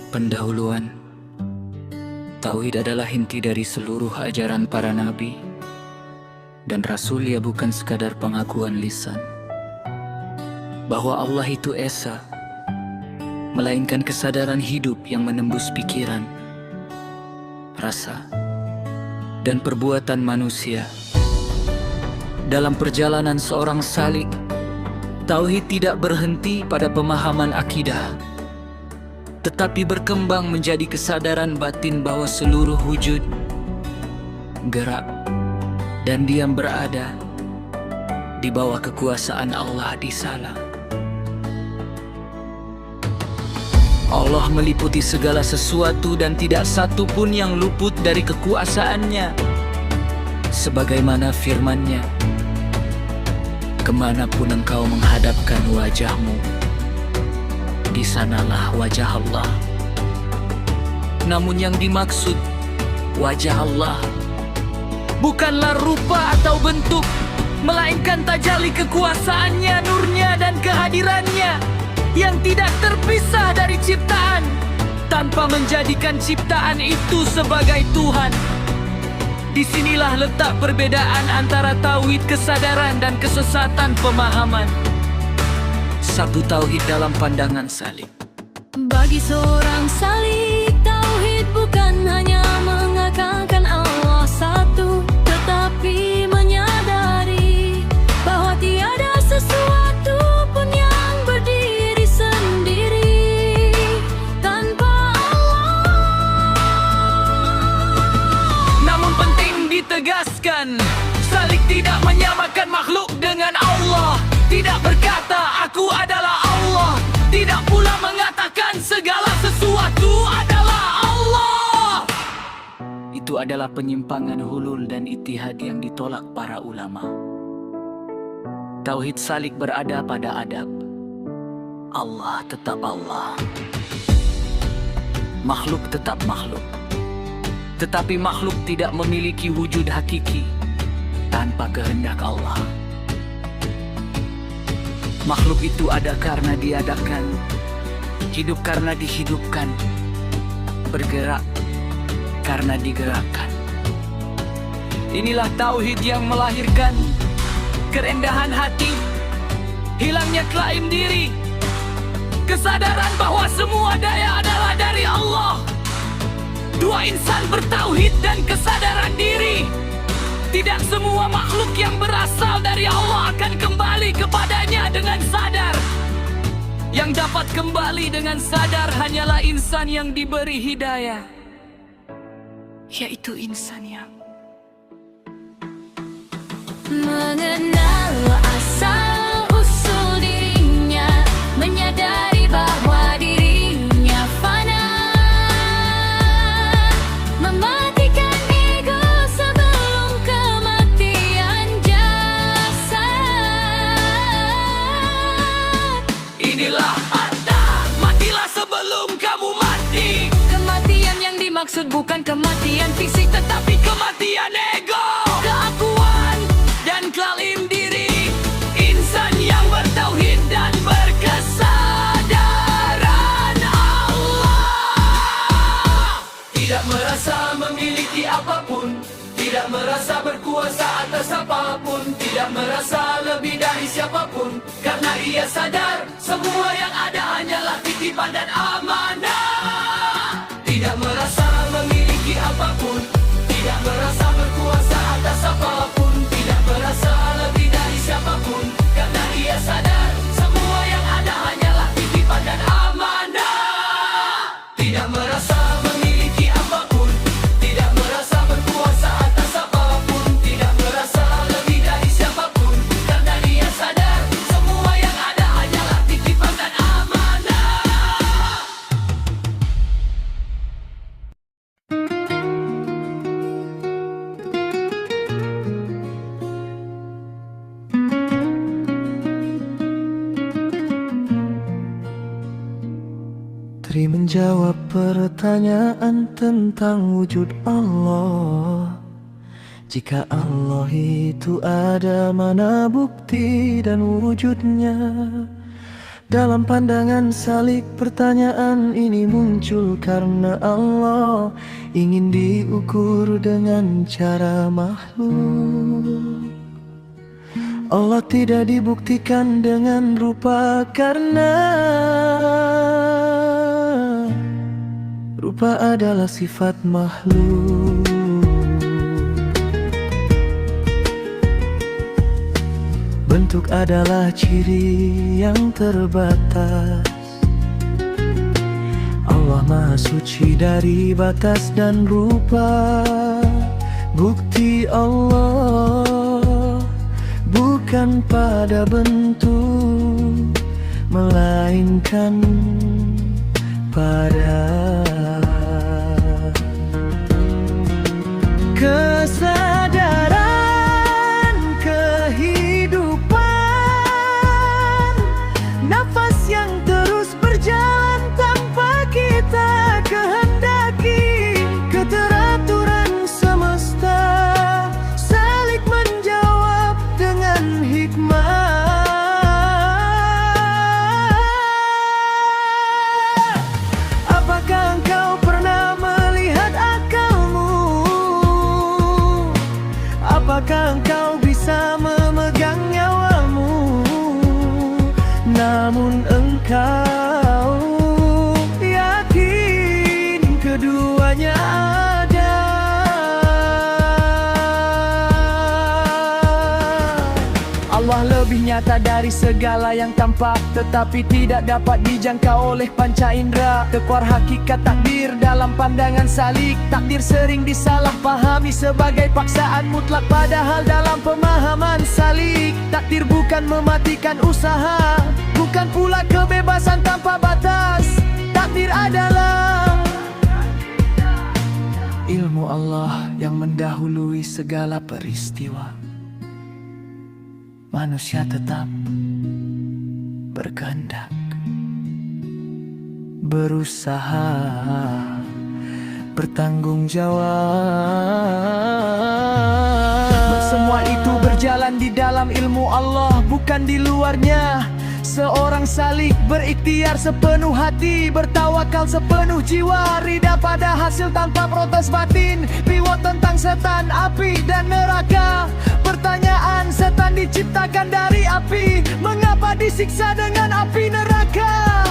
Pendahuluan. Tauhid adalah inti dari seluruh ajaran para nabi dan rasul. Ya, bukan sekadar pengakuan lisan bahwa Allah itu esa, melainkan kesadaran hidup yang menembus pikiran, rasa, dan perbuatan manusia. Dalam perjalanan seorang salik, tauhid tidak berhenti pada pemahaman akidah, tetapi berkembang menjadi kesadaran batin bahwa seluruh wujud, gerak, dan diam berada di bawah kekuasaan Allah di sana. Allah meliputi segala sesuatu dan tidak satu pun yang luput dari kekuasaannya. Sebagaimana firman-Nya, "Kemanapun engkau menghadapkan wajahmu, di sanalah wajah Allah." Namun yang dimaksud wajah Allah bukanlah rupa atau bentuk, melainkan tajalli kekuasaannya, nurnya, dan kehadirannya yang tidak terpisah dari ciptaan, tanpa menjadikan ciptaan itu sebagai Tuhan. Disinilah letak perbedaan antara tauhid kesadaran dan kesesatan pemahaman. Satu tauhid dalam pandangan salik. Bagi seorang salik, tauhid bukan hanya mengakalkan Allah satu, tetapi menyadari bahwa tiada sesuatu pun yang berdiri sendiri tanpa Allah. Namun penting ditegaskan, salik tidak menyamakan makhluk dengan Allah. Tidak berkata, "Aku adalah Allah." Tidak pula mengatakan segala sesuatu adalah Allah. Itu adalah penyimpangan hulul dan ittihad yang ditolak para ulama. Tauhid salik berada pada adab. Allah tetap Allah, makhluk tetap makhluk. Tetapi makhluk tidak memiliki wujud hakiki tanpa kehendak Allah. Makhluk itu ada karena diadakan, hidup karena dihidupkan, bergerak karena digerakkan. Inilah tauhid yang melahirkan kerendahan hati, hilangnya klaim diri, kesadaran bahwa semua daya adalah dari Allah. Dua insan bertauhid dan kesadaran diri. Tidak semua makhluk yang berasal dari Allah akan kembali kepadanya dengan sadar. Yang dapat kembali dengan sadar hanyalah insan yang diberi hidayah, yaitu insan yang Mengenal asal-usul dirinya, menyadari bahwa dirinya fana, mematikan ego sebelum kematian jasad. inilah ada, matilah sebelum kamu mati. Kematian yang dimaksud bukan kematian fisik, tetapi kematian ego, Keakuan dan klaim diri, insan yang bertauhid dan berkesadaran Allah. Tidak merasa memiliki apapun, tidak merasa berkuasa atas apapun, tidak merasa lebih dari siapapun, karena ia sadar semua yang ada hanyalah titipan dan amanah. Tidak merasa memiliki apapun, tidak merasa berkuasa atas apapun, tidak merasa lebih dari siapapun, karena ia sadar semua yang ada hanyalah titipan dan amanah. Tidak merasa memiliki apapun, tidak merasa berkuasa atas apapun, tidak merasa lebih dari siapapun, karena dia sadar semua yang ada hanyalah titipan dan amanah. Tri menjawab pertanyaan tentang wujud Allah. Jika Allah itu ada, mana bukti dan wujudnya? Dalam pandangan salik pertanyaan ini muncul karena Allah ingin diukur dengan cara makhluk. Allah tidak dibuktikan dengan rupa karena rupa adalah sifat makhluk. Bentuk adalah ciri yang terbatas. Allah Maha Suci dari batas dan rupa. Bukti Allah bukan pada bentuk, melainkan pada kesadaran kehidupan, nafas yang terus berjalan tanpa kita kehendaki. Keteraturan semesta salik menjawab dengan hikmah. Apakah engkau pernah melihat akalmu? Apakah engkau bisa memegang nyawamu? Namun engkau yakin keduanya ada. Allah lebih nyata dari segala yang tampak, tetapi tidak dapat dijangkau oleh panca indera. Tekor hakikat takdir dalam pandangan salik. Takdir sering disalahpahami sebagai paksaan mutlak, padahal dalam pemahaman salik takdir bukan mematikan usaha, bukan pula kebebasan tanpa batas. Takdir adalah ilmu Allah yang mendahului segala peristiwa. Manusia tetap berkehendak, berusaha, bertanggung jawab. Semua itu berjalan di dalam ilmu Allah, bukan di luarnya. Seorang salik berikhtiar sepenuh hati, bertawakal sepenuh jiwa, ridha pada hasil tanpa protes batin. Riwayat tentang setan, api dan neraka. Pertanyaan, setan diciptakan dari api, mengapa disiksa dengan api neraka?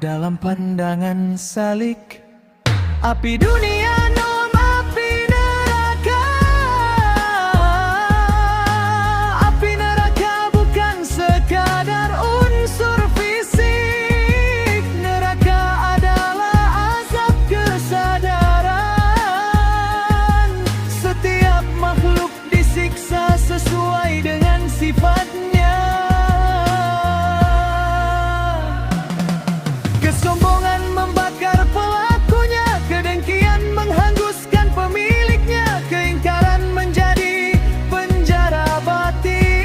Dalam pandangan salik, api dunia nom api neraka. Api neraka bukan sekadar unsur fisik. Neraka adalah azab kesadaran. Setiap makhluk disiksa sesuai dengan sifatnya. Kesombongan membakar pelakunya, kedengkian menghanguskan pemiliknya, keingkaran menjadi penjara batin.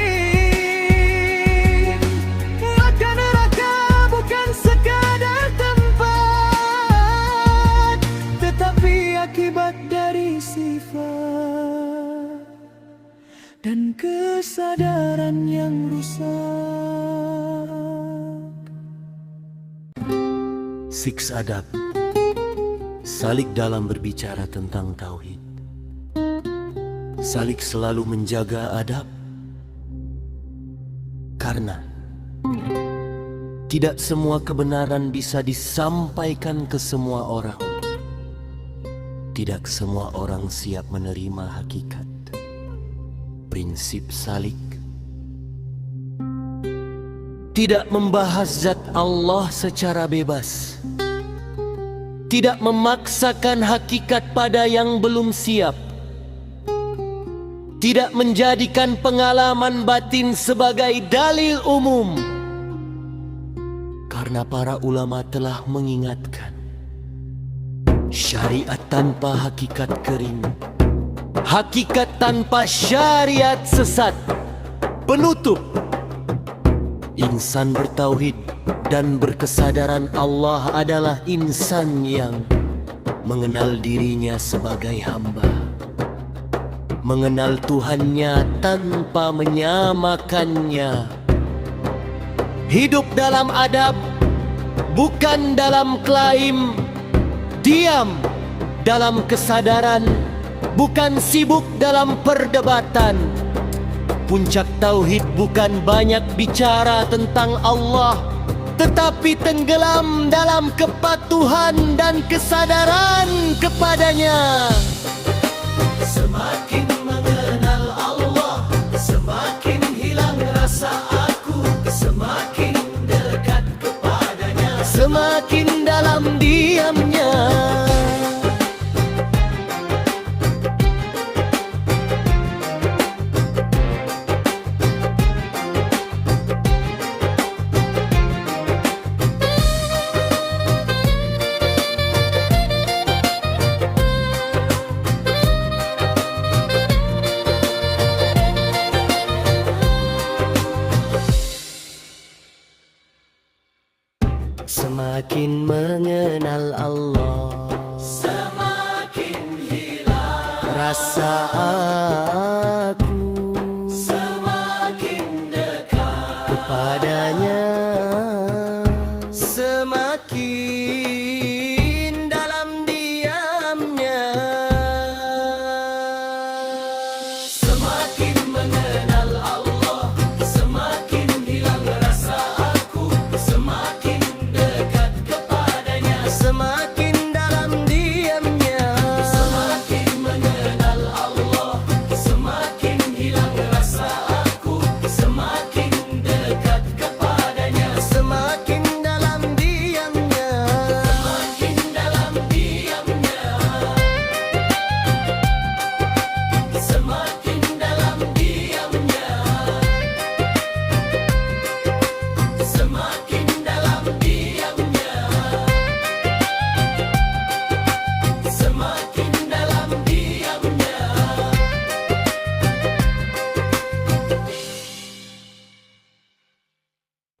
Maka neraka bukan sekadar tempat, tetapi akibat dari sifat dan kesadaran yang rusak. Six adab. Salik dalam berbicara tentang tauhid. Salik selalu menjaga adab, karena tidak semua kebenaran bisa disampaikan ke semua orang. Tidak semua orang siap menerima hakikat. Prinsip salik tidak membahas zat Allah secara bebas, tidak memaksakan hakikat pada yang belum siap, tidak menjadikan pengalaman batin sebagai dalil umum. Karena para ulama telah mengingatkan, syariat tanpa hakikat kering, hakikat tanpa syariat sesat. Penutup, insan bertauhid dan berkesadaran Allah adalah insan yang mengenal dirinya sebagai hamba, mengenal Tuhannya tanpa menyamakannya. Hidup dalam adab, bukan dalam klaim. Diam dalam kesadaran, bukan sibuk dalam perdebatan. Puncak tauhid bukan banyak bicara tentang Allah, tetapi tenggelam dalam kepatuhan dan kesadaran kepadanya. Semakin mengenal Allah, semakin hilang rasa aku, semakin dekat kepadanya, semakin dalam diamnya. Semakin mengenal Allah, semakin hilang rasa